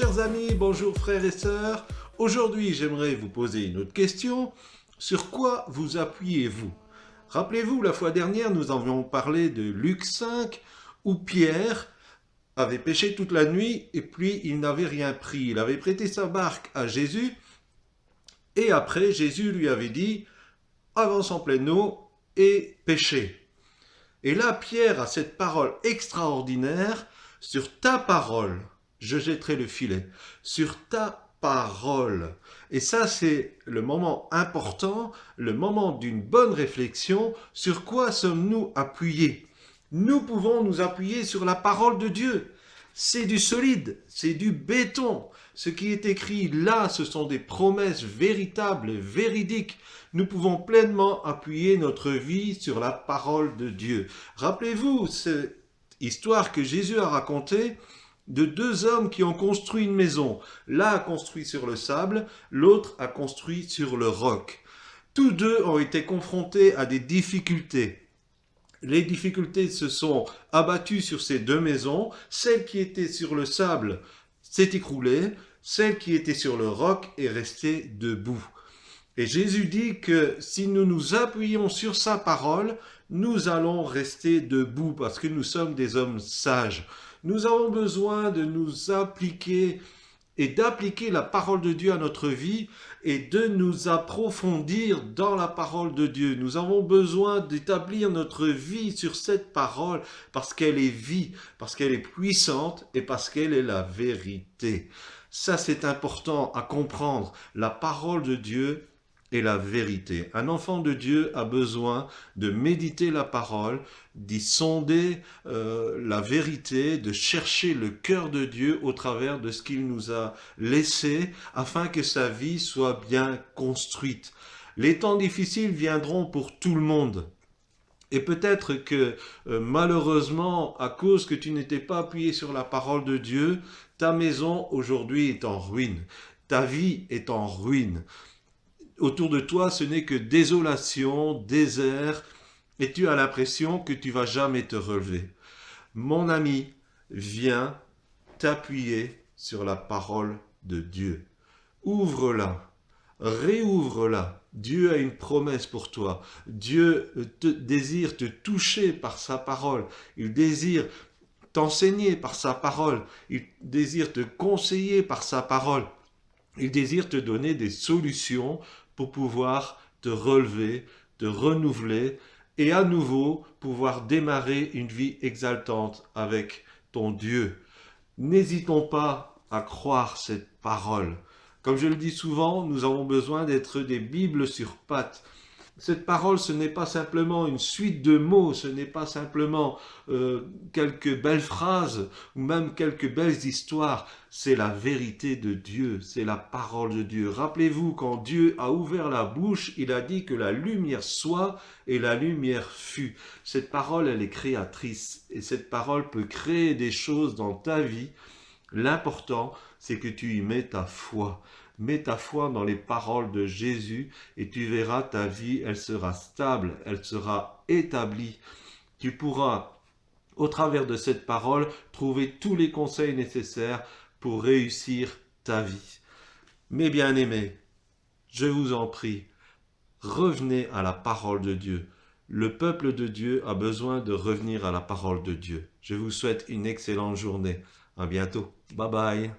chers amis, bonjour frères et sœurs. Aujourd'hui, j'aimerais vous poser une autre question. Sur quoi vous appuyez-vous? Rappelez-vous, la fois dernière, nous avions parlé de Luc 5, où Pierre avait pêché toute la nuit et puis il n'avait rien pris. Il avait prêté sa barque à Jésus et après, Jésus lui avait dit « Avance en pleine eau et pêchez ». Et là, Pierre a cette parole extraordinaire: « Sur ta parole, je jetterai le filet. » Sur ta parole. Et ça, c'est le moment important, le moment d'une bonne réflexion. Sur quoi sommes-nous appuyés? Nous pouvons nous appuyer sur la parole de Dieu. C'est du solide, c'est du béton. Ce qui est écrit là, ce sont des promesses véritables et véridiques. Nous pouvons pleinement appuyer notre vie sur la parole de Dieu. Rappelez-vous cette histoire que Jésus a racontée de deux hommes qui ont construit une maison. L'un a construit sur le sable, l'autre a construit sur le roc. Tous deux ont été confrontés à des difficultés. Les difficultés se sont abattues sur ces deux maisons. Celle qui était sur le sable s'est écroulée, celle qui était sur le roc est restée debout. Et Jésus dit que si nous nous appuyons sur sa parole, nous allons rester debout parce que nous sommes des hommes sages. Nous avons besoin de nous appliquer et d'appliquer la parole de Dieu à notre vie et de nous approfondir dans la parole de Dieu. Nous avons besoin d'établir notre vie sur cette parole parce qu'elle est vie, parce qu'elle est puissante et parce qu'elle est la vérité. Ça, c'est important à comprendre. La parole de Dieu est la vérité. Un enfant de Dieu a besoin de méditer la parole, d'y sonder la vérité, de chercher le cœur de Dieu au travers de ce qu'il nous a laissé, afin que sa vie soit bien construite. Les temps difficiles viendront pour tout le monde. Et peut-être que malheureusement, à cause que tu n'étais pas appuyé sur la parole de Dieu, ta maison aujourd'hui est en ruine. Ta vie est en ruine. Autour de toi, ce n'est que désolation, désert, et tu as l'impression que tu vas jamais te relever. Mon ami, viens t'appuyer sur la parole de Dieu. Ouvre-la, réouvre-la. Dieu a une promesse pour toi. Dieu désire te toucher par sa parole. Il désire t'enseigner par sa parole. Il désire te conseiller par sa parole. Il désire te donner des solutions pour pouvoir te relever, te renouveler et à nouveau pouvoir démarrer une vie exaltante avec ton Dieu. N'hésitons pas à croire cette parole. Comme je le dis souvent, nous avons besoin d'être des Bibles sur pattes. Cette parole, ce n'est pas simplement une suite de mots, ce n'est pas simplement quelques belles phrases ou même quelques belles histoires. C'est la vérité de Dieu, c'est la parole de Dieu. Rappelez-vous, quand Dieu a ouvert la bouche, il a dit que la lumière soit et la lumière fut. Cette parole, elle est créatrice et cette parole peut créer des choses dans ta vie. L'important, c'est que tu y mets ta foi. Mets ta foi dans les paroles de Jésus et tu verras ta vie, elle sera stable, elle sera établie. Tu pourras, au travers de cette parole, trouver tous les conseils nécessaires pour réussir ta vie. Mes bien-aimés, je vous en prie, revenez à la parole de Dieu. Le peuple de Dieu a besoin de revenir à la parole de Dieu. Je vous souhaite une excellente journée. À bientôt. Bye bye.